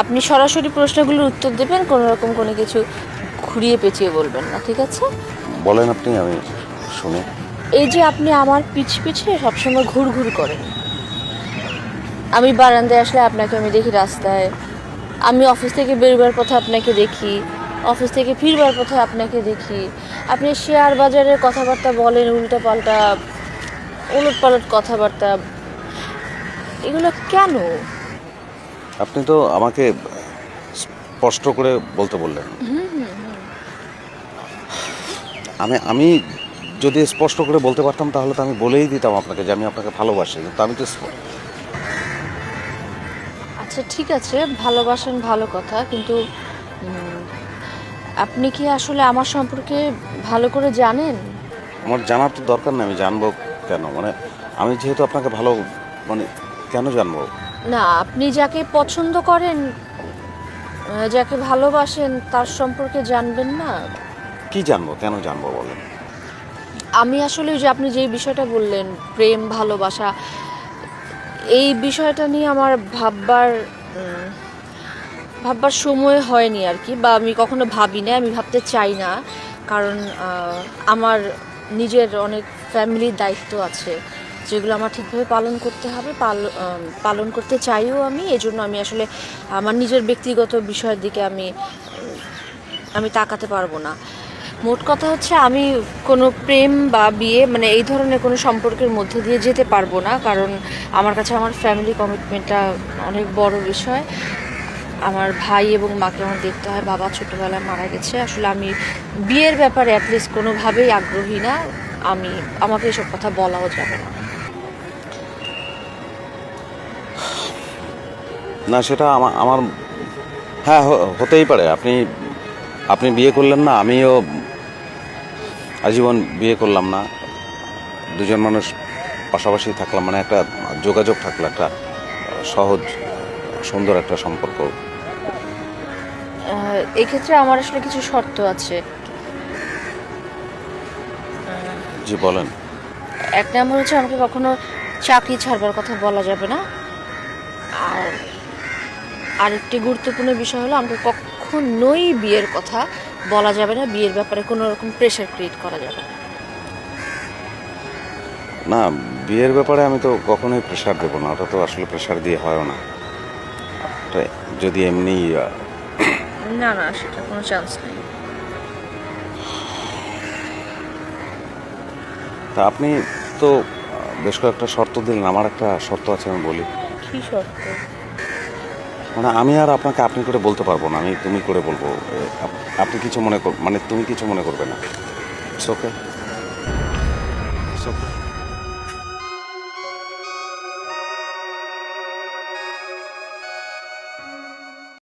আপনি সরাসরি প্রশ্নগুলোর উত্তর দেবেন, কোনো রকম কোনো কিছু ঘুরিয়ে পেঁচিয়ে বলবেন না, ঠিক আছে? বলেন আপনি, আমি শুনি। এই যে আপনি আমার পিছে সবসময় ঘুর করেন, আমি বারান্দায় আসলে আপনাকে আমি দেখি, রাস্তায় আমি অফিস থেকে বেরোবার পথে আপনাকে দেখি, অফিস থেকে ফিরবার পথে আপনাকে দেখি, আপনি শেয়ার বাজারের কথাবার্তা বলেন, উলটপালট কথাবার্তা, এগুলো কেন? আপনি তো আমাকে স্পষ্ট করে বলতে বললেন। আমি যদি স্পষ্ট করে বলতে পারতাম তাহলে তো আমি বলেই দিতাম আপনাকে যে আমি আপনাকে ভালোবাসি, কিন্তু আমি তো আচ্ছা ঠিক আছে, ভালোবাসেন ভালো কথা, কিন্তু আপনি কি আসলে আমার সম্পর্কে ভালো করে জানেন? আমার জানার তো দরকার নেই, আমি জানবো কেন? মানে আমি যেহেতু আপনাকে ভালো, মানে কেন জানবো? না, আপনি যাকে পছন্দ করেন, যাকে ভালোবাসেন, তার সম্পর্কে জানবেন না? কি জানবো, কেন জানবো বলেন? আমি আসলে ওই যে আপনি যে বিষয়টা বললেন, প্রেম ভালোবাসা, এই বিষয়টা নিয়ে আমার ভাববার সময় হয়নি আর কি, বা আমি কখনো ভাবি না, আমি ভাবতে চাই না। কারণ আমার নিজের অনেক ফ্যামিলির দায়িত্ব আছে, যেগুলো আমার ঠিকভাবে পালন করতে হবে, পালন করতে চাইও আমি। এজন্য আমি আসলে আমার নিজের ব্যক্তিগত বিষয়ের দিকে আমি তাকাতে পারবো না। মোট কথা হচ্ছে, আমি কোনো প্রেম বা বিয়ে মানে এই ধরনের কোনো সম্পর্কের মধ্যে দিয়ে যেতে পারবো না, কারণ আমার কাছে আমার ফ্যামিলি কমিটমেন্টটা অনেক বড় বিষয়। আমার ভাই এবং মাকে আমার দেখতে হয়, বাবা ছোটোবেলায় মারা গেছে। আসলে আমি বিয়ের ব্যাপারে অ্যাটলিস্ট কোনোভাবেই আগ্রহী না। আমাকে এসব কথা বলাও যাবে না। না, সেটা আমার আমার হ্যাঁ, হতেই পারে। আপনি আপনি বিয়ে করলেন না, আমিও আজীবন বিয়ে করলাম না। দুজন মানুষ পাশাপাশি থাকলাম, মানে একটা যোগাযোগ থাকলো, একটা সহজ সুন্দর একটা সম্পর্ক। এক্ষেত্রে আমার আসলে কিছু শর্ত আছে। জি বলেন। এক নম্বর হচ্ছে, আমাকে কখনো চাকরি ছাড়বার কথা বলা যাবে না। আর আরেকটি গুরুত্বপূর্ণ বিষয় হলো, আমাকে কখনোই বিয়ের কথা বলা যাবে না, বিয়ের ব্যাপারে কোনো রকম প্রেশার ক্রিয়েট করা যাবে না। না, বিয়ের ব্যাপারে আমি তো কখনোই প্রেশার দেবো না, ওটা তো আসলে প্রেশার দিয়ে হয়ও না। ওটা যদি এমনি না না, সেটা কোনো চান্স নেই। তা আপনি তো বেশ কয়েকটা শর্ত দিলেন, আমার একটা শর্ত আছে, আমি বলি। কি শর্ত? মানে আমি আর আপনাকে আপনি করে বলতে পারবো না, আমি তুমি করে বলবো। আপনি কিছু মনে মানে তুমি কিছু মনে করবে না। It's okay, it's okay.